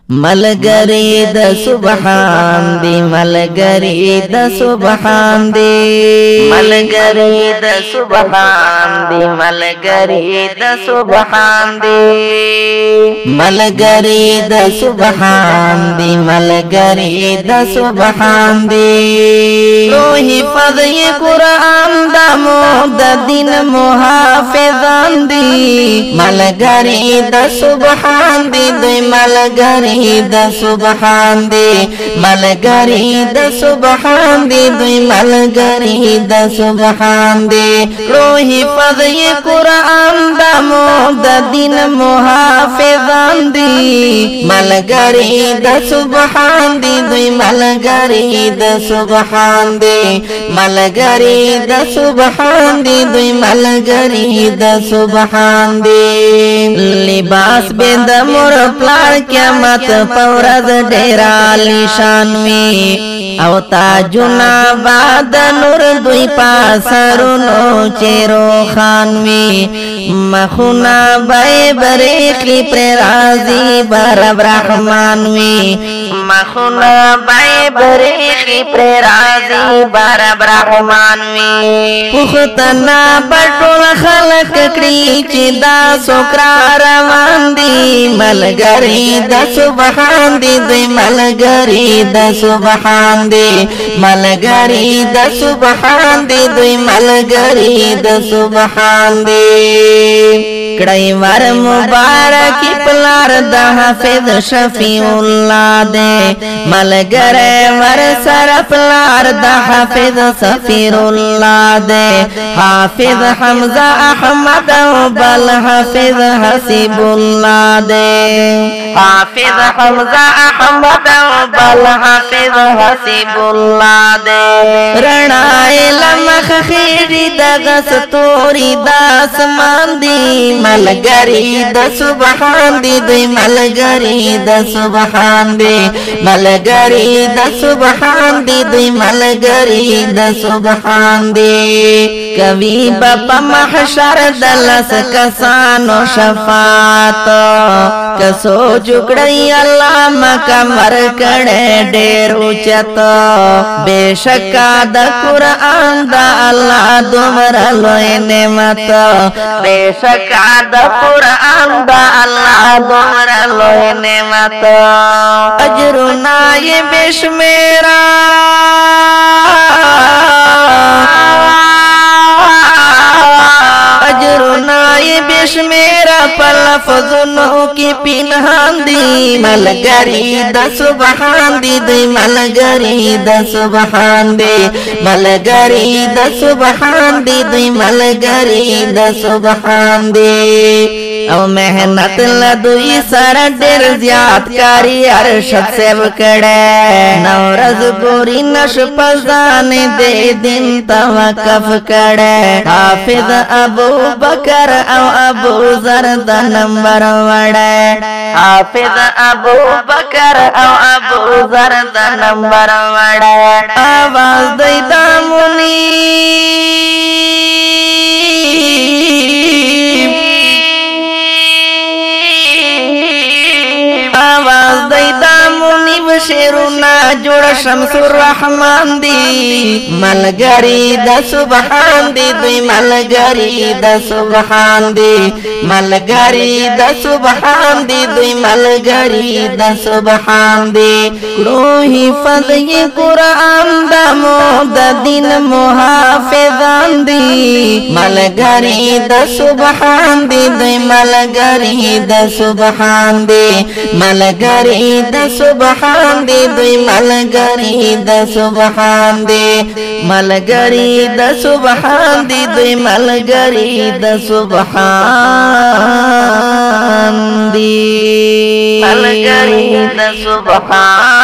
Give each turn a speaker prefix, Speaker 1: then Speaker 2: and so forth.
Speaker 1: मलगरी द सुबहान दी मलगरी द सुबहान दी मलगरी द सुबहान दी मलगरी द सुबहान दी मलगरी द सुबहान दी मलगरी द सुबहान दी रोही फज़े कुरान दा मोद दिन मुहाफ़िज़ान दी मलगरी द सुबहान दी दुई मलगरी द सुबहान दी मलगरी द सुबहान दी दुई मलगरी द सुबहान दी रोही फज़े कुरान दा मोद दिन मुहाफ़िज़ान दी मलगरी द सुबहान दी दुई मलगरी द सुबहान दी मलगरी द सुबहान दी दुई मलगरी द सुबहान दी लिबास बेद मोर प्लार क्या मत पौरद डेरा लिशानवी अवता जुना बाद नूर दुई पासरुनो चेरो खानवी मखुना बाय बरेखली प्रेराजी बरब रहमानवी मखुना बाय बरेखली प्रेराजी बरब रहमानवी पुख्तना बटुल खलक कड़ी चिदा सोकरा रवान दी मलगरी द सुबहान दी दुई मलगरी द सुबहान दी मलगरी द सुबहान दी दुई मलगरी द सुबहान दी कड़ई वर मुबारक पलार द हाफिज शफीउल्लाह दे मलगरे वर सरफलार द हाफिज सफीरुल्लाह दे हाफिज हमजा अहमद बल हाफिज हसीबुल्लाह दे हाफिज हमजा अहमद बल हाफिज हसीबुल्लाह दे रणाए लमख खीरी दगस तोरी दास मांदी मलगरी द सुबहान दी दुई मलगरी द सुबहान दी मलगरी द सुबहान दी दुई मलगरी द सुबहान दी कवि बापा महशर दलस कसानो शफात कसो जुगड़ई अल्लाह मकमर कड़े डेर उचत बेशका द कुरान द अल्लाह दुमरा लोए नेमत बेशका द कुरान द अल्लाह दुमरा लोए नेमत अजरुना ये बेशमेरा अजरुना ये बेशमेरा पलफज़ुनों की पिनहान दी मलगरी द सुबहान दी दुई मलगरी द सुबहान दी मलगरी द सुबहान दी दुई मलगरी द सुबहान दी औ मेहनत लदुई सर डेर ज्यादकारी अरशद से कड़े नवरज गोरी नश पजाने दे दिन तवकफ कड़े हाफिज अबू बकर औ अबू जर द नंबर वड़े हाफिज अबू बकर औ अबू जर द नंबर वड़े आवाज दई दामुनी आवाज दैदा मुनीब शेरुना जोड़ शमसुर रहमान दी मलगरी द सुबहान दी दुई मलगरी द सुबहान दी मलगरी द सुबहान दी दुई मलगरी द सुबहान दी रोही फज़े कुरान द मोद दिन मुहाफ़िज़ान दी मलगरी द सुबहान दी दुई मलगरी द सुबहान दी मलगरी द सुबहान दी दुई मलगरी द सुबहान दी मलगरी द सुबहान दी दुई मलगरी द सुबहान दी मलगरी द सुबहान